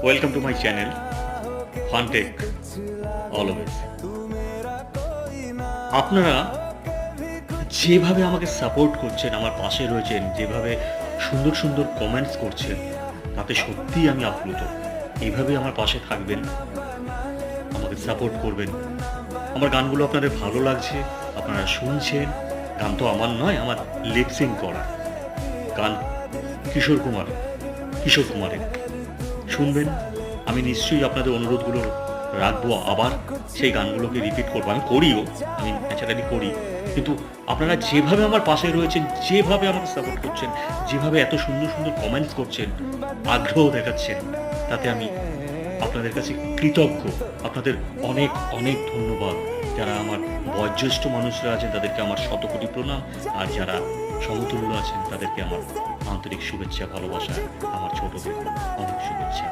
Welcome to my channel Funtech always. আপনারা যেভাবে আমাকে সাপোর্ট করছেন, আমার পাশে রয়েছেন, যেভাবে সুন্দর সুন্দর কমেন্টস করছেন, তাতে সত্যিই আমি আপ্লুত। এইভাবে আমার পাশে থাকবেন, আমাকে সাপোর্ট করবেন। আমার গানগুলো আপনাদের ভালো লাগছে, আপনারা শুনছেন। গান তো আমার নয়, আমার লিপসিং করা গান কিশোর কুমারের। শুনবেন। আমি নিশ্চয়ই আপনাদের অনুরোধগুলো রাখবো, আবার সেই গানগুলোকে রিপিট করবো। আমি করিও, আমি ন্যাচারালি করি। কিন্তু আপনারা যেভাবে আমার পাশে রয়েছেন, যেভাবে আমাকে সাপোর্ট করছেন, যেভাবে এত সুন্দর সুন্দর কমেন্টস করছেন, আগ্রহ দেখাচ্ছেন, তাতে আমি আপনাদের কাছে কৃতজ্ঞ। আপনাদের অনেক অনেক ধন্যবাদ। যারা আমার বয়োজ্যেষ্ঠ মানুষরা আছেন তাদেরকে আমার শতকোটি প্রণাম, আর যারা সমতুল্য আছেন তাদেরকে আমার আন্তরিক শুভেচ্ছা, ভালোবাসা। আমার ছোটদের অনেক শুভেচ্ছা।